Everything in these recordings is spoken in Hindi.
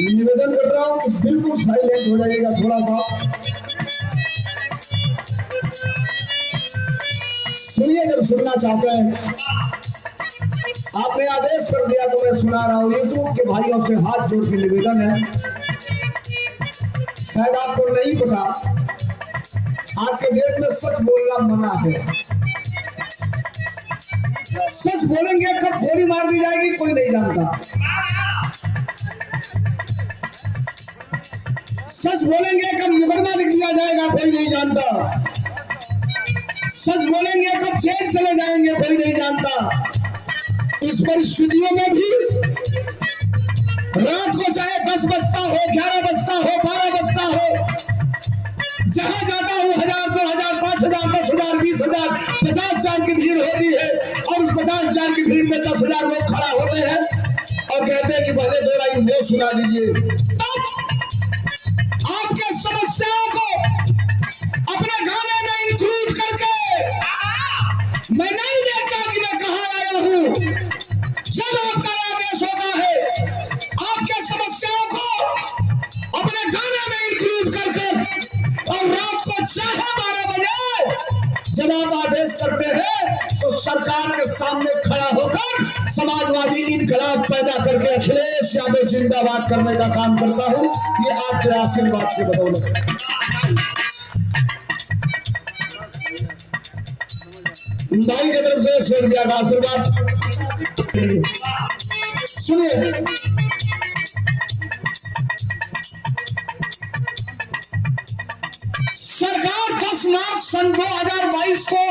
निवेदन कर रहा हूं कि बिल्कुल साइलेंट हो जाइएगा थोड़ा सा। सुनिए जब सुनना चाहते हैं। आपने आदेश कर दिया तो मैं सुना रहा हूं। यूट्यूब के भाइयों से हाथ जोड़ के निवेदन है, शायद आपको नहीं पता, आज के डेट में सच बोलना मना है। सच बोलेंगे कब गोली मार दी जाएगी कोई नहीं जानता। सच बोलेंगे कब मुकदमा लिख दिया जाएगा कोई नहीं जानता। सच बोलेंगे कब जेल चले जाएंगे कोई नहीं जानता। इस परिस्थितियों में भी रात को चाहे 10 बजता हो, 11 बजता हो, 12 बजता हो, जहां जाता हूं 1000, 2000, 5000, 10,000, 20,000, 50,000 की भीड़ होती है और उस 50,000 की भीड़ में 10,000 लोग खड़ा होते हैं और कहते हैं कि पहले 2 लाइन वो सुना दीजिए। तब आपके समस्याओं को अपने गाने में इंक्लूड करके मैं नहीं देखता कि मैं कहां आया हूं। जब आपका आदेश होता है आपके समस्याओं को अपने गाने में इंक्लूड करके और रात को चाहे 12 बजे जब आप आदेश करते हैं तो सरकार के सामने खड़ा होकर समाजवादी इनकलाब पैदा करके अखिलेश यादव जिंदाबाद करने का काम करता हूं। ये आपके आशीर्वाद से बदौलत। भाई की तरफ से एक शेर दिया का आशीर्वाद सुनिए। सरकार 10 मार्च सन 2022 को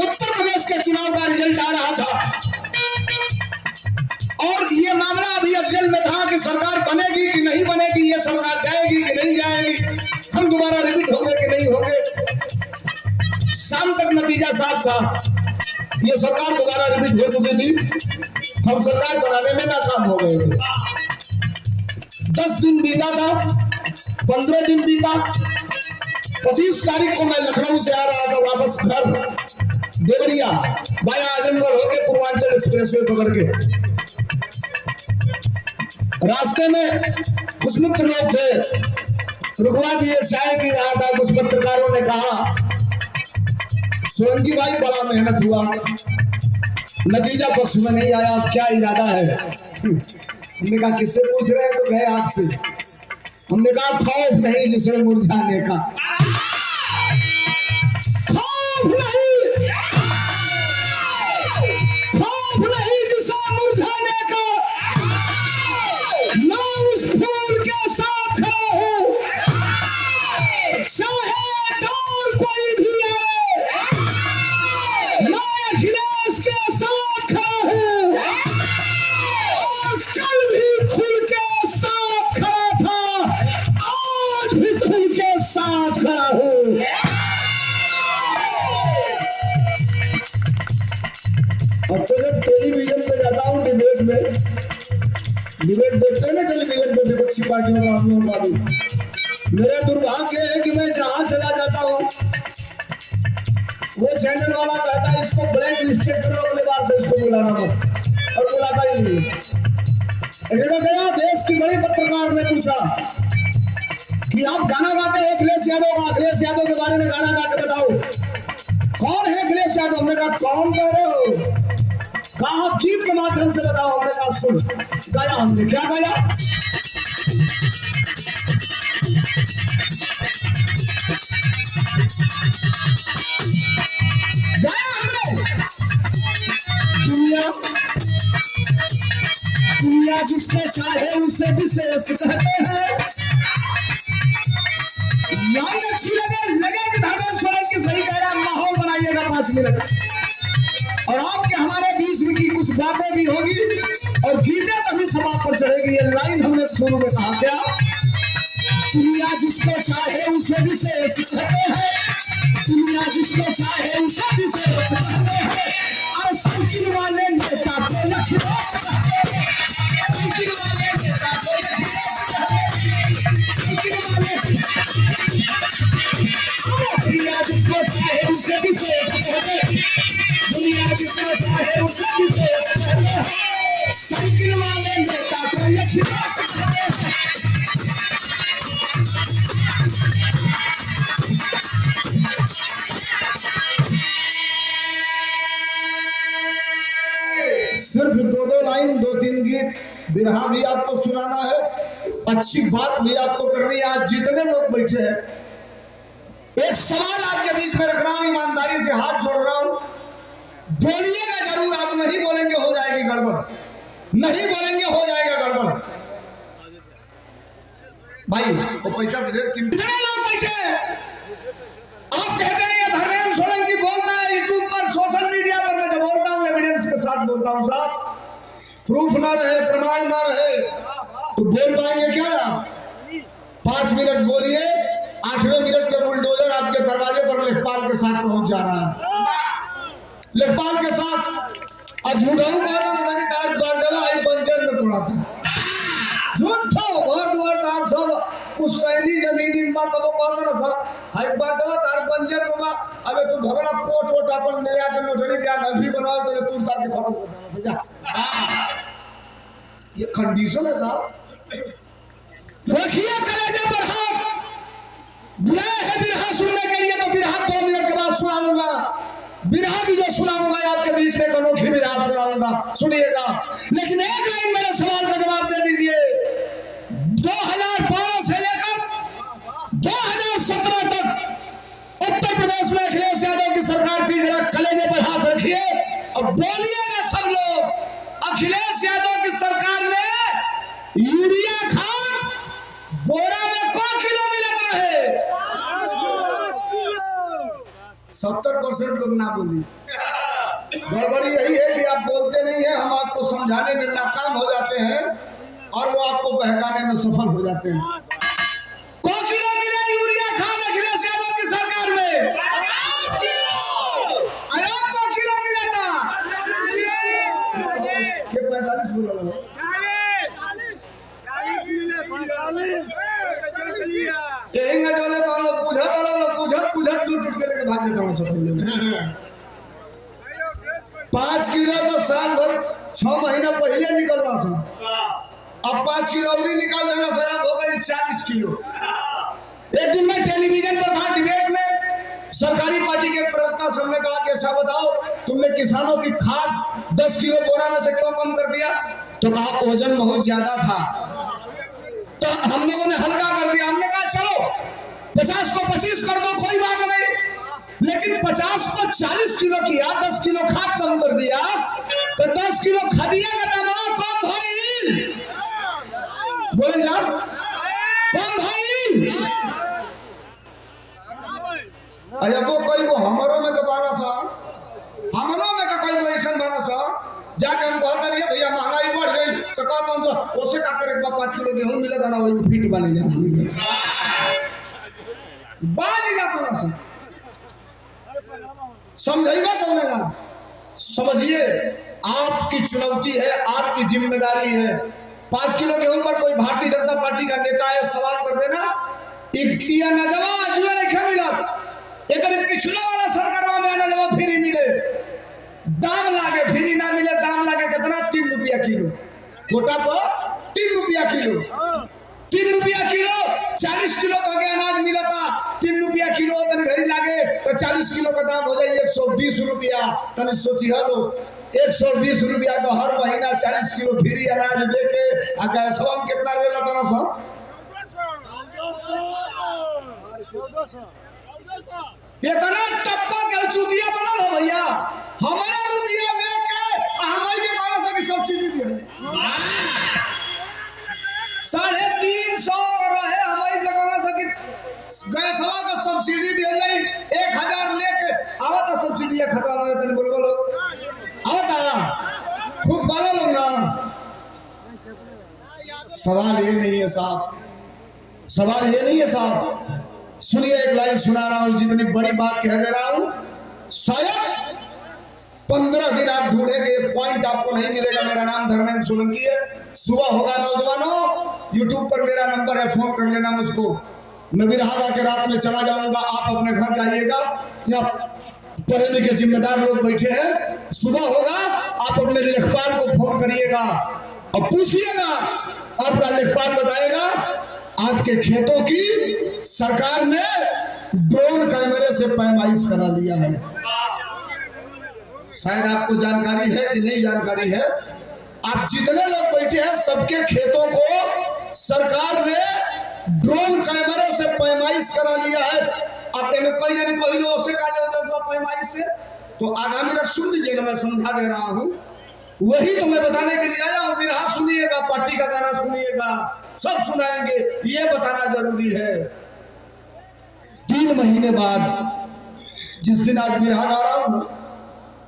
उत्तर प्रदेश के चुनाव का रिजल्ट आ रहा था और ये मामला अभी अफजल में था कि सरकार बनेगी कि नहीं बनेगी, ये सरकार जाएगी कि नहीं जाएगी, हम दोबारा रिपीट होंगे कि नहीं होंगे। शाम तक नतीजा साफ था, ये सरकार दोबारा रिपीट हो चुकी थी, हम सरकार बनाने में नाकाम हो गए थे। 10 दिन बीता था, 15 दिन बीता, 25 तारीख को मैं लखनऊ से आ रहा था वापस घर, देवरिया वाया आजमगढ़ होके पूर्वांचल एक्सप्रेसवे पकड़ के। रास्ते में कुछ मित्र लोग थे, रुकवा दिए, चाय पी रहा था। कुछ पत्रकारों ने कहा सोलंकी भाई बड़ा मेहनत हुआ, नतीजा पक्ष में नहीं आया, क्या इरादा है? हमने कहा किससे पूछ रहे हैं? तो गए आपसे। हमने कहा खौफ नहीं जिसे मुरझाने का, खौफ नहीं, खौफ नहीं जिसे मुरझाने का, मैं उस फूल के साथ खड़ा हूं, चाहे दौर कोई भी आए, मैं अखिलेश के साथ खड़ा हूं और कल भी खुल के साथ खड़ा था, आज भी खुल के साथ खड़ा हूं। अब तो जब टेलीविजन पे जाता हूँ डिबेट में, डिबेट देखते हैं ना टेलीविजन पे विपक्षी पार्टियों का, हम लोगों का भी, मेरा दुर्भाग्य है कि मैं जहां चला जाता हूँ वो चैनल वाला कहता है इसको ब्लैक लिस्टेड करो, अगले बार से इसको बुलाना मत, और बुलाता ही नहीं। एक जगह गया, देश की बड़ी पत्रकार ने पूछा कि आप गाना गाते हैं अखिलेश यादव का, अखिलेश यादव के बारे में गाना गा के बताओ, कौन है अखिलेश यादव? हमने कहा कौन कह रहे हो? कहा गीत के माध्यम से बताओ। हमने कहा सुन। गाया हमने, क्या गाया? गाया हमने, दुनिया दुनिया जिसको चाहे उसे विशेष कहते हैं। लाइन अच्छी लगे कि धर्मेंद्र सोलंकी सही कह रहा है, माहौल बनाइएगा 5 मिनट और आपके हमारे बीच में की कुछ बातें भी होगी और गीतें तभी समाप्त पर चढ़ेगी। ये लाइन हमने शुरू में कहा, क्या? दुनिया जिसको चाहे उसे विशेष कहते हैं, दुनिया जिसको चाहे उसे विशेष कहते हैं, और साइकिल वाले नेता को अखिलेश कहते हैं, साइकिल वाले नेता को अखिलेश कहते हैं, साइकिल वाले दुनिया जिसको चाहे उसे विशेष कहते हैं। सिर्फ 2-2 लाइन 2-3 गीत बिरहा भी आपको सुनाना है, अच्छी बात भी आपको करनी है। आज जितने लोग बैठे हैं, एक सवाल आपके बीच में रख रहा हूं, ईमानदारी से हाथ जोड़ रहा हूं, बोलिएगा जरूर। आप नहीं बोलेंगे हो जाएगी गड़बड़, नहीं बोलेंगे हो जाएगा गड़बड़। भाई वो पैसा से ढेर कीमती लोग बैठे हैं। आप कहते हैं ये धर्मेंद्र सोलंकी बोलता है यूट्यूब पर, सोशल मीडिया पर, मैं जो बोलता हूँ एविडेंस के साथ बोलता हूँ साहब। प्रूफ ना रहे, प्रमाण ना रहे तो बोल पाएंगे क्या आप? 5 मिनट बोलिए, 8वें मिनट पे बुलडोजर आपके दरवाजे पर लेखपाल के साथ पहुंच जा रहा है, लेखपाल के साथ। और झूठा पंचर में पड़ा था, झूठो घर दुआर तार सब पुस्तैनी जमीनी बात वो कहता ना सब हाई बार जब तार पंचर में बा। अबे तू भगला कोट वोट अपन ले आके नोटरी क्या नर्सरी बनाओ तो तू तार के खत्म कर देना। ये कंडीशन है साहब। रखिए कलेजे पर हाथ, बुलाए है बिरहा सुनने के लिए तो बिरहा 2 मिनट के बाद सुनाऊंगा। बिरहा भी जो सुनाऊंगा आपके बीच में अनोखी बिरहा सुनाऊंगा, सुनिएगा। लेकिन एक लाइन मेरे सवाल का जवाब दे दीजिए। 2012 से लेकर 2017 तक उत्तर प्रदेश में अखिलेश यादव की सरकार थी। जरा कलेजे पर हाथ रखिए और बोलिएगा सब लोग, अखिलेश यादव की सरकार में यूरिया खाद बोरा में को किलो मिलता है? 70% लोग ना बोली। गड़बड़ी यही है कि आप बोलते नहीं है, हम आपको समझाने में नाकाम हो जाते हैं और वो आपको बहकाने में सफल हो जाते हैं। को किलो मिला यूरिया खाद अखिलेश यादव की सरकार में? 50 किलो। अरे को किलो मिला था के 45 बोला लो। कहेंगे जो ले तो लोग पूछत टूट के लेके भाग देता हूं सब। 5 किलो तो साल भर 6 महीना पहले निकलना था, अब 5 किलो और निकाल देना साहब हो गई 40 किलो। एक दिन मैं टेलीविजन पर था डिबेट में, सरकारी पार्टी के प्रवक्ता सामने कहा कि ऐसा बताओ तुमने किसानों की खाद 10 किलो बोरा में से क्यों कम कर दिया? तो कहा वजन बहुत ज्यादा था, तो हम लोगों ने हल्का कर दिया। हमने कहा चलो 50 को 25 कर दो, कोई बात नहीं, लेकिन 50 को 40 किलो किया, 10 किलो खाद कम कर दिया, तो 10 किलो खदिया का दाम कम भाई, बोले ना कम भाई। अरे वो कोई को हमारों में कबाना सा, हमारों में का कोई ऐसा बना सा जाके हम कहते नहीं भैया महंगाई बढ़ गई तो का 500 ओसे का करे 5 किलो गेहूं मिले था ना वही फीट वाले जा बाज जा तो ना समझाइएगा कौन है ना। समझिए आपकी चुनौती है, आपकी जिम्मेदारी है। 5 किलो गेहूं पर कोई भारतीय जनता पार्टी का नेता है सवाल कर देना या नजवा जुए नहीं मिला, एक पिछला वाला सरकार में नजवा फ्री मिले, दाम लागे फ्री ना मिले, दाम लागे कितना 3 रुपया किलो, कोटा पर 3 रुपया किलो, 3 रुपया किलो 40 किलो का अनाज मिला था, 3 रुपया किलो तन घरी लागे तो 40 किलो का दाम हो जाए 120 रुपया। तन सोचिए लोग 120 रुपया का हर महीना 40 किलो फ्री अनाज देके अगर सब कितना रेला तना सब 1400 इतना टप्पा के चुतिया बना हो भैया। हमारा रुपया लेके हमारे के 1200 की सब्सिडी दी है, 350 कर रहे हमारी जगह से कि गैसवा का सब्सिडी दी है 1000 लेके आवता सब्सिडी खत्म हो जाते बोल बोलो आवता खुश वाला लोग ना। सवाल ये नहीं है साहब, सवाल ये नहीं है साहब। सुनिए एक लाइन सुना रहा हूं, जितनी बड़ी बात कह दे रहा हूं, शायद 15 दिन आप ढूंढेंगे पॉइंट आपको नहीं मिलेगा। मेरा नाम धर्मेंद्र सोलंकी है। सुबह होगा नौजवानों, यूट्यूब पर मेरा नंबर है, फोन कर लेना मुझको। मैं बिरहा के रात में चला जाऊंगा, आप अपने घर जाइएगा। यहाँ पढ़े लिखे जिम्मेदार लोग बैठे हैं, सुबह होगा आप अपने लेखपाल को फोन करिएगा और पूछिएगा, आपका लेखपाल बताएगा आपके खेतों की सरकार ने ड्रोन कैमरे से पैमाइश करा लिया है। शायद आपको जानकारी है कि नहीं जानकारी है, आप जितने लोग बैठे हैं सबके खेतों को सरकार ने ड्रोन कैमरे से पैमाइश करा लिया है। अब कई जन कहीं से पैमाइश से, तो आगामी मिनट सुन लीजिए ना, मैं समझा दे रहा हूँ। वही तो मैं बताने के लिए आया हूँ। बिरहा सुनिएगा, पार्टी का गाना सुनिएगा, सब सुनाएंगे, ये बताना जरूरी है। 3 महीने बाद, जिस दिन आज बिरहा गा रहा हूँ,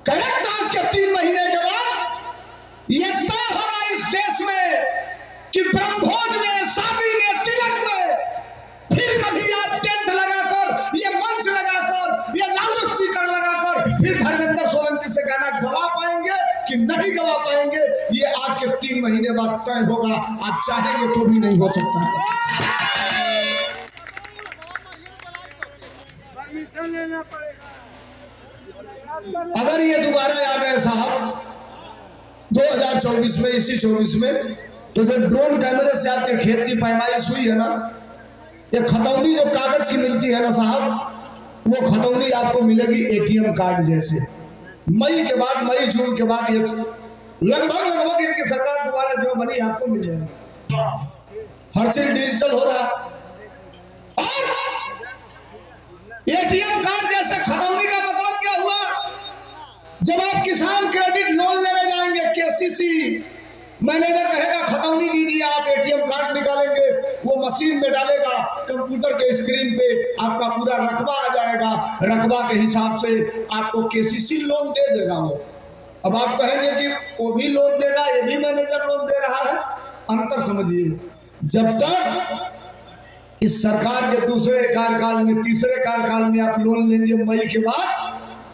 करेक्ट आज के 3 महीने के बाद ये तय होगा इस देश में कि ब्रह्मभोज में, शादी में, तिलक में फिर कभी आज टेंट लगाकर, ये मंच लगाकर, ये लाउड स्पीकर लगाकर फिर धर्मेंद्र सोलंकी से गाना गवा पाएंगे कि नहीं गवा पाएंगे, ये आज के 3 महीने बाद तय होगा। आप चाहेंगे तो भी नहीं हो सकता है। अगर ये दोबारा आ गए साहब 2024 में, इसी 24 में, तो जो ड्रोन कैमरे से आपके खेत की पैमाइश हुई है ना, ये खतौनी जो कागज की मिलती है ना साहब, वो खतौनी आपको मिलेगी एटीएम कार्ड जैसे। मई के बाद, मई जून के बाद ये लगभग इनकी सरकार दोबारा जो बनी आपको मिल जाएगा। हर चीज डिजिटल हो रहा है। और एटीएम कार्ड जैसे खतौनी का मतलब क्या हुआ? जब आप किसान क्रेडिट लोन लेने जाएंगे, केसीसी मैनेजर कहेगा खतौनी दीजिए, आप एटीएम कार्ड निकालेंगे, वो मशीन में डालेगा, कंप्यूटर के स्क्रीन पे आपका पूरा रकबा आ जाएगा, रकबा के हिसाब से आपको केसीसी लोन दे देगा वो। अब आप कहेंगे कि वो भी लोन देगा, ये भी मैनेजर लोन दे रहा है, अंतर समझिए। जब तक इस सरकार के दूसरे कार्यकाल में, तीसरे कार्यकाल में आप लोन लेंगे मई के बाद,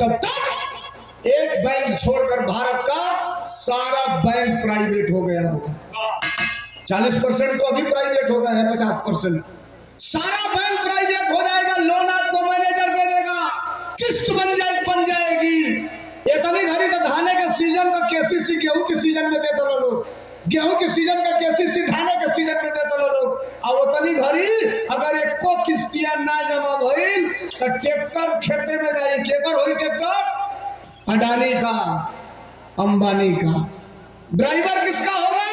तब तक एक बैंक छोड़कर भारत का सारा बैंक प्राइवेट हो गया होगा। 40% तो अभी प्राइवेट हो गए हैं, 50% सारा बैंक प्राइवेट हो जाएगा। लोन आपको मैनेजर दे देगा, किस्त बन जाएगी। इतनी घड़ी तो धाने के सीजन का केसीसी गेहूं के सीजन में देते लोग, गेहूं के सीजन का केसीसी धाने के सीजन में देते लोग। और उतनी घड़ी अगर एको किस्तियां ना जमा भइल तो ट्रैक्टर खेते में जाए। केकर होई ट्रैक्टर? अडानी का, अंबानी का। ड्राइवर किसका होगा?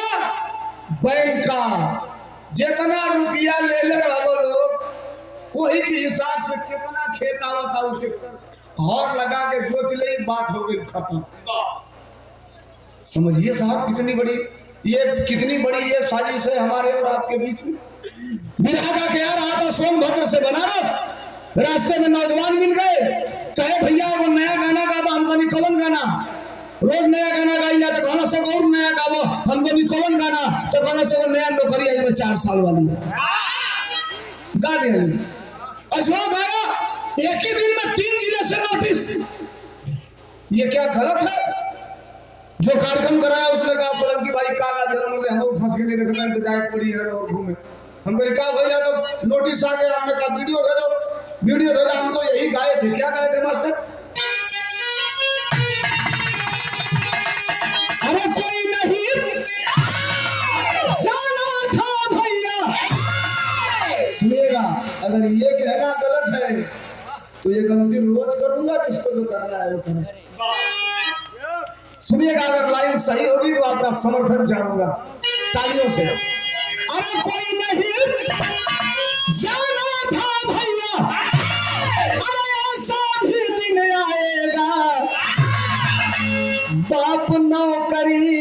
बैंक का। जितना रुपया ले रहो लोग, वही के हिसाब से कितना खेत आवता उसे और लगा के जोत ले, बात हो गई खत्म। समझिए साहब कितनी बड़ी ये साजिश है हमारे और आपके बीच में। बिरहा का क्या रहा था सोनभद्र से बनारस, रास्ते में नौजवान मिल गए, कहे भैया वो नया गाना गा, हमको नहीं कौन गाना, रोज नया गाना गाइला तो गाना से और नया गावो, हमको नहीं कौन गाना, तो गाना से नया नौकरी आज में 4 साल वाली गा दे। अजवा गाया, एक ही दिन में 3 जिले से नोटिस। ये क्या गलत है? जो कार्यक्रम कराया उसने कहा सोलंकी भाई कागा जन्म ले, हम फंस के नहीं देखते तो जाए पड़ी है और घूमे। हमको कहा भैया तो नोटिस आ गया, हमने कहा वीडियो भेजा, हम तो यही गाए थे। क्या गाए थे मास्टर? अरे कोई नहीं जाना था भैया। सुनिएगा, अगर ये कहना गलत है तो ये गलती रोज करूंगा, जिसको जो करना है वो करें। सुनिएगा, अगर लाइन सही होगी तो आपका समर्थन चाहूंगा तालियों से। अरे कोई नहीं जाना था भैया, अरे ऐसा भी दिन आएगा, बाप नौकरी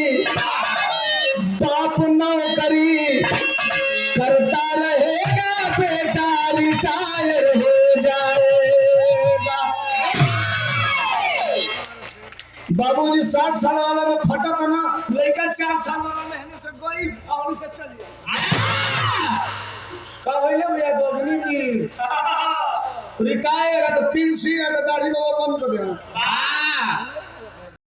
करता रहेगा, बेटा रिटायर हो जाएगा। बाबूजी 60 साल वाला में खटक ना, लड़का 4 साल वाला मेहनत से गई और से चलिए का भैया भैया दोगनी की रिटायर है तो पेंशन है तो दाढ़ी में बंद कर देना।